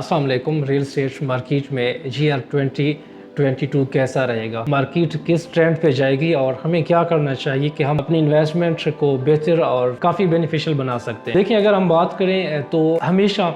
अस्सलाम वालेकुम। Real estate market में GR 2022 कैसा रहेगा, मार्केट किस ट्रेंड पे जाएगी और हमें क्या करना चाहिए कि हम अपनी इन्वेस्टमेंट को बेहतर और काफ़ी बेनिफिशियल बना सकते हैं। देखिए, अगर हम बात करें तो हमेशा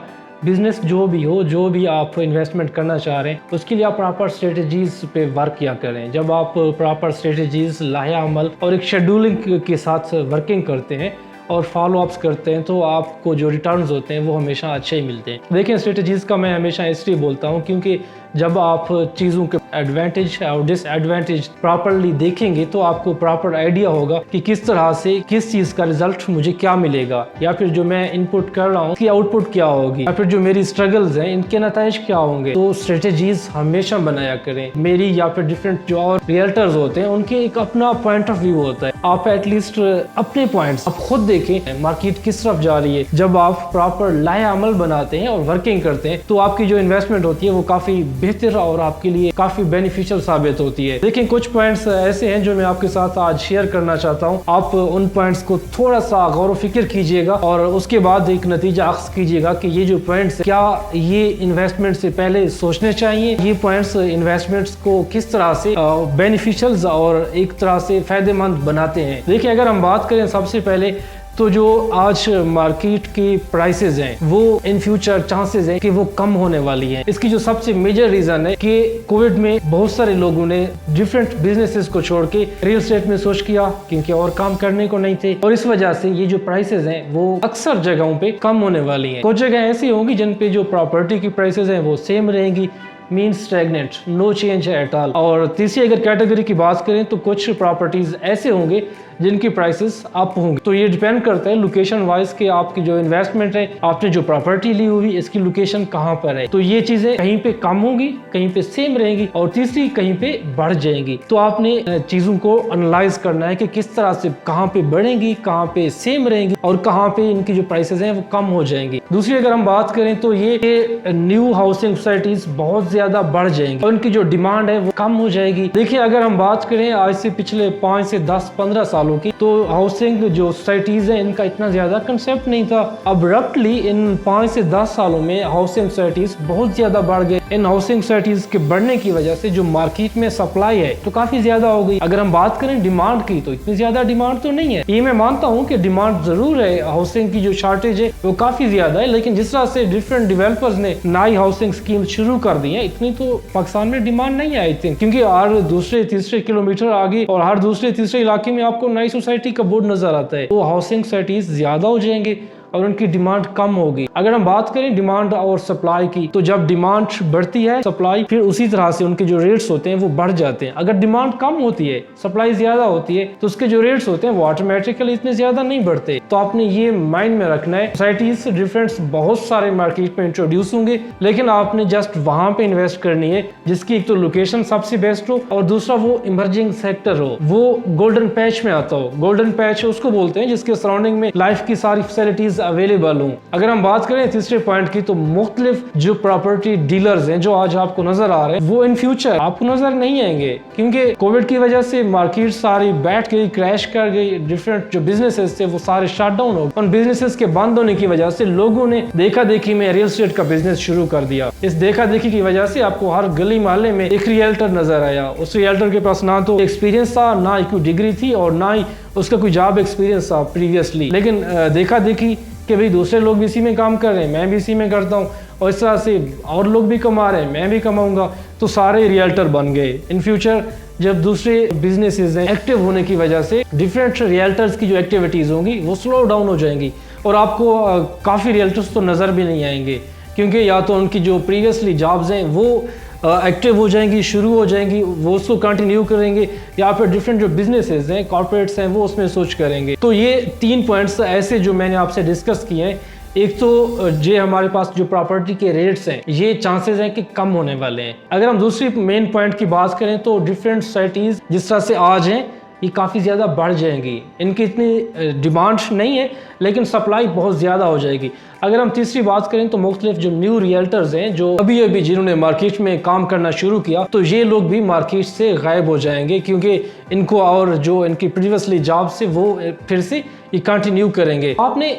बिजनेस जो भी हो, जो भी आप इन्वेस्टमेंट करना चाह रहे हैं, उसके लिए आप प्रॉपर स्ट्रेटजीज पे वर्क किया करें। जब आप प्रॉपर स्ट्रेटजीज, लाहे अमल और एक शेड्यूलिंग के साथ वर्किंग करते हैं और फॉलो अप्स करते हैं तो आपको जो रिटर्न्स होते हैं वो हमेशा अच्छे ही मिलते हैं। देखिए, स्ट्रेटजीज़ का मैं हमेशा इसलिए बोलता हूँ क्योंकि जब आप चीज़ों के एडवांटेज और डिसएडवांटेज प्रॉपरली देखेंगे तो आपको प्रॉपर आइडिया होगा कि किस तरह से किस चीज़ का रिजल्ट मुझे क्या मिलेगा, या फिर जो मैं इनपुट कर रहा हूँ उसकी आउटपुट क्या होगी, या फिर जो मेरी स्ट्रगल्स हैं इनके नतीजे क्या होंगे। तो स्ट्रेटजीज हमेशा बनाया करें। मेरी या फिर डिफरेंट जो और रियल्टर्स होते हैं उनके एक अपना पॉइंट ऑफ व्यू होता है। आप एटलीस्ट अपने पॉइंट्स आप खुद देखें मार्केट किस तरफ जा रही है। जब आप प्रॉपर लाहे अमल बनाते हैं और वर्किंग करते हैं तो आपकी जो इन्वेस्टमेंट होती है वो काफ़ी बेहतर और आपके लिए काफी बेनिफिशियल साबित होती है। लेकिन कुछ पॉइंट्स ऐसे हैं जो मैं आपके साथ आज शेयर करना चाहता हूं। आप उन पॉइंट्स को थोड़ा सा गौर व फिक्र कीजिएगा और उसके बाद एक नतीजा अख्ज़ कीजिएगा कि ये जो पॉइंट्स क्या ये इन्वेस्टमेंट से पहले सोचने चाहिए, ये पॉइंट्स इन्वेस्टमेंट्स को किस तरह से बेनिफिशियल और एक तरह से फायदेमंद बनाते हैं। देखिए, अगर हम बात करें सबसे पहले तो जो आज मार्केट की प्राइसेस हैं वो इन फ्यूचर चांसेस हैं कि वो कम होने वाली हैं। इसकी जो सबसे मेजर रीजन है कि कोविड में बहुत सारे लोगों ने डिफरेंट बिजनेसेस को छोड़ के रियल एस्टेट में सोच किया क्योंकि और काम करने को नहीं थे, और इस वजह से ये जो प्राइसेस हैं वो अक्सर जगहों पे कम होने वाली हैं। कुछ जगह ऐसी होंगी जिन पे जो प्रॉपर्टी की प्राइसेस हैं वो सेम रहेंगी, मीन्स स्टैग्नेंट, नो चेंज है एट ऑल। और तीसरी अगर कैटेगरी की बात करें तो कुछ प्रॉपर्टीज ऐसे होंगे जिनकी प्राइसेस अप होंगे। तो ये डिपेंड करता है लोकेशन वाइज कि आपकी जो इन्वेस्टमेंट है, आपने जो प्रॉपर्टी ली हुई, इसकी लोकेशन कहाँ पर है। तो ये चीजें कहीं पे कम होंगी, कहीं पे सेम रहेंगी और तीसरी कहीं पे बढ़ जाएंगी। तो आपने चीजों को एनालाइज करना है कि किस तरह से कहाँ पे बढ़ेंगी, कहाँ पे सेम रहेंगी और कहाँ पे इनकी जो प्राइसेस हैं वो कम हो जाएंगी। दूसरी अगर हम बात करें तो ये न्यू हाउसिंग सोसाइटीज बहुत ज्यादा बढ़ जाएंगी और उनकी जो डिमांड है वो कम हो जाएगी। देखिए, अगर हम बात करें आज से पिछले 5 से 10-15 सालों की, तो हाउसिंग जो सोसाइटीज है इनका इतना ज्यादा कंसेप्ट नहीं था। अब्रप्टली इन 5 से 10 सालों में हाउसिंग सोसाइटीज बहुत ज्यादा बढ़ गए। इन हाउसिंग सोसाइटीज के बढ़ने की वजह से जो मार्केट में सप्लाई है तो काफी ज्यादा हो गई। अगर हम बात करें डिमांड की तो इतनी ज्यादा डिमांड तो नहीं है। ये मैं मानता हूँ कि डिमांड जरूर है, हाउसिंग की जो शॉर्टेज है वो काफी ज्यादा है, लेकिन जिस तरह से डिफरेंट डेवलपर्स ने नई हाउसिंग स्कीम शुरू कर दी है इतनी तो पाकिस्तान में डिमांड नहीं है आई थिंक, क्योंकि हर दूसरे तीसरे किलोमीटर आगे और हर दूसरे तीसरे इलाके में आपको नई सोसाइटी का बोर्ड नजर आता है। तो हाउसिंग सोसाइटीज ज्यादा हो जाएंगे और उनकी डिमांड कम होगी। अगर हम बात करें डिमांड और सप्लाई की, तो जब डिमांड बढ़ती है सप्लाई फिर उसी तरह से उनके जो रेट्स होते हैं वो बढ़ जाते हैं। अगर डिमांड कम होती है, सप्लाई ज्यादा होती है, तो उसके जो रेट्स होते हैं वो ऑटोमेटिकली इतने ज्यादा नहीं बढ़ते। तो आपने ये माइंड में रखना है। सोसाइटीज डिफरेंट बहुत सारे मार्केट में इंट्रोड्यूस होंगे, लेकिन आपने जस्ट वहां पे इन्वेस्ट करनी है जिसकी एक तो लोकेशन सबसे बेस्ट हो और दूसरा वो इमर्जिंग सेक्टर हो, वो गोल्डन पैच में आता हो। गोल्डन पैच उसको बोलते हैं जिसके सराउंडिंग में लाइफ की सारी फैसिलिटीज अवेलेबल हूँ। अगर हम बात करें तीसरे पॉइंट की, तो मुख्तलिफ जो प्रॉपर्टी डीलर्स हैं जो आज आपको नजर आ रहे हैं वो इन फ्यूचर आपको नजर नहीं आएंगे, क्योंकि कोविड की वजह से मार्केट सारी बैठ गई, क्रैश कर गई। डिफरेंट जो बिजनेसेस थे वो सारे शट डाउन हो गए। उन बिजनेसेस के बंद होने की वजह से लोगों ने देखा देखी में रियल एस्टेट का बिजनेस शुरू कर दिया। इस देखा देखी की वजह से आपको हर गली मोहल्ले में एक रियल्टर नजर आया। उस रियल्टर के पास ना तो एक्सपीरियंस था, ना ही कोई डिग्री थी और ना ही उसका कोई जॉब एक्सपीरियंस था प्रीवियसली, लेकिन देखा देखी कि भाई दूसरे लोग भी इसी में काम कर रहे हैं, मैं भी इसी में करता हूँ और इस तरह से और लोग भी कमा रहे हैं, मैं भी कमाऊंगा, तो सारे रियल्टर बन गए। इन फ्यूचर जब दूसरे बिजनेसेस हैं एक्टिव होने की वजह से डिफरेंट रियल्टर्स की जो एक्टिविटीज होंगी वो स्लो डाउन हो जाएंगी और आपको काफ़ी रियल्टर्स तो नज़र भी नहीं आएंगे, क्योंकि या तो उनकी जो प्रीवियसली जॉब्स हैं वो एक्टिव हो जाएंगी, शुरू हो जाएंगी, वो उसको कंटिन्यू करेंगे, या फिर डिफरेंट जो बिजनेसेस हैं, कॉर्पोरेट्स हैं, वो उसमें सोच करेंगे। तो ये 3 पॉइंट्स ऐसे जो मैंने आपसे डिस्कस किए हैं। एक तो ये हमारे पास जो प्रॉपर्टी के रेट्स हैं ये चांसेस हैं कि कम होने वाले हैं। अगर हम दूसरी मेन पॉइंट की बात करें तो डिफरेंट सोसाइटीज जिस तरह से आज हैं یہ کافی زیادہ بڑھ جائیں گی. ان کی اتنی ڈیمانڈ نہیں ہے لیکن سپلائی بہت زیادہ ہو جائے گی. اگر ہم تیسری بات کریں تو مختلف جو نیو ریئلٹرز ہیں جو ابھی جنہوں نے مارکیٹ میں کام کرنا شروع کیا تو یہ لوگ بھی مارکیٹ سے غائب ہو جائیں گے کیونکہ ان کو اور جو ان کی پریویسلی جاب سے وہ پھر سے یہ کنٹینیو کریں گے. آپ نے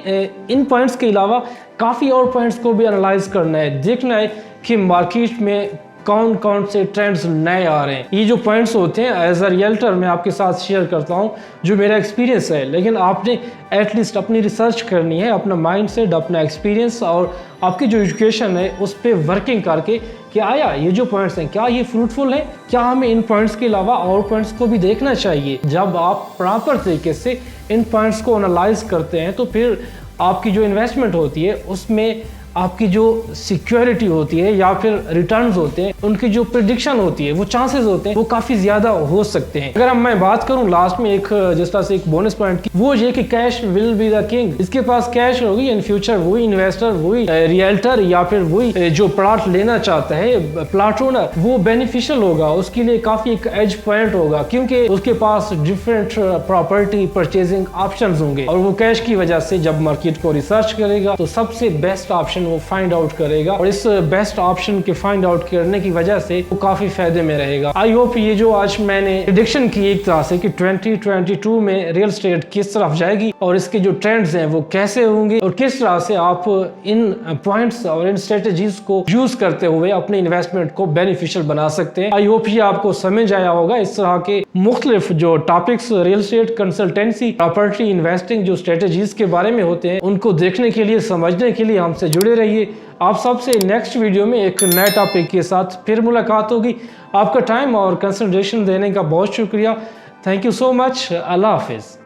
ان پوائنٹس کے علاوہ کافی اور پوائنٹس کو بھی انالائز کرنا ہے, دیکھنا ہے کہ مارکیٹ میں کون کون سے ٹرینڈز نئے آ رہے ہیں. یہ جو پوائنٹس ہوتے ہیں ایز اے ریئلٹر میں آپ کے ساتھ شیئر کرتا ہوں جو میرا ایکسپیرینس ہے, لیکن آپ نے ایٹ لیسٹ اپنی ریسرچ کرنی ہے, اپنا مائنڈ سیٹ, اپنا ایکسپیرینس اور آپ کی جو ایجوکیشن ہے اس پہ ورکنگ کر کے کہ آیا یہ جو پوائنٹس ہیں کیا یہ فروٹفل ہیں, کیا ہمیں ان پوائنٹس کے علاوہ اور پوائنٹس کو بھی دیکھنا چاہیے. جب آپ پراپر طریقے سے ان پوائنٹس کو انالائز کرتے ہیں تو پھر آپ کی جو انویسٹمنٹ ہوتی ہے اس میں آپ کی جو سیکیورٹی ہوتی ہے یا پھر ریٹرنز ہوتے ہیں ان کی جو پریڈکشن ہوتی ہے وہ چانسز ہوتے ہیں وہ کافی زیادہ ہو سکتے ہیں. اگر میں بات کروں لاسٹ میں ایک جس طرح سے ایک بونس پوائنٹ کی, وہ یہ کہ cash will be the king. اس کے پاس کیش ہوگی ان فیوچر وہی انویسٹر, وہی ریئلٹر یا پھر وہی جو پلاٹ لینا چاہتا ہے پلاٹ اونر وہ بینیفیشل ہوگا, اس کے لیے کافی ایک ایج پوائنٹ ہوگا کیونکہ اس کے پاس ڈفرینٹ پراپرٹی پرچیزنگ آپشنز ہوں گے اور وہ کیش کی وجہ سے جب مارکیٹ کو ریسرچ کرے گا تو سب سے بیسٹ آپشن وہ فائنڈ آؤٹ کرے گا اور اس بیسٹ آپشن کے فائنڈ آؤٹ کرنے کی وجہ سے وہ کافی فائدے میں رہے گا. آئی ہوپ یہ جو آج میں نے پریڈکشن کی ایک طرح سے کہ 2022 میں ریئل اسٹیٹ کس طرف جائے گی اور اس کے جو ٹرینڈز ہیں وہ کیسے ہوں گے اور کس طرح سے آپ ان پوائنٹس اور ان اسٹریٹجیز کو یوز کرتے ہوئے اپنے انویسٹمنٹ کو بینیفیشل بنا سکتے ہیں. آئی ہوپ یہ آپ کو سمجھ آیا ہوگا. اس طرح کے مختلف جو topics real estate consultancy property investing جو اسٹریٹجیز کے بارے میں ہوتے ہیں ان کو دیکھنے کے لیے سمجھنے کے لیے ہم سے جڑے رہیے. آپ سب سے نیکسٹ ویڈیو میں ایک نئے ٹاپک کے ساتھ پھر ملاقات ہوگی. آپ کا ٹائم اور کنسنٹریشن دینے کا بہت شکریہ. تھینک یو سو مچ. اللہ حافظ.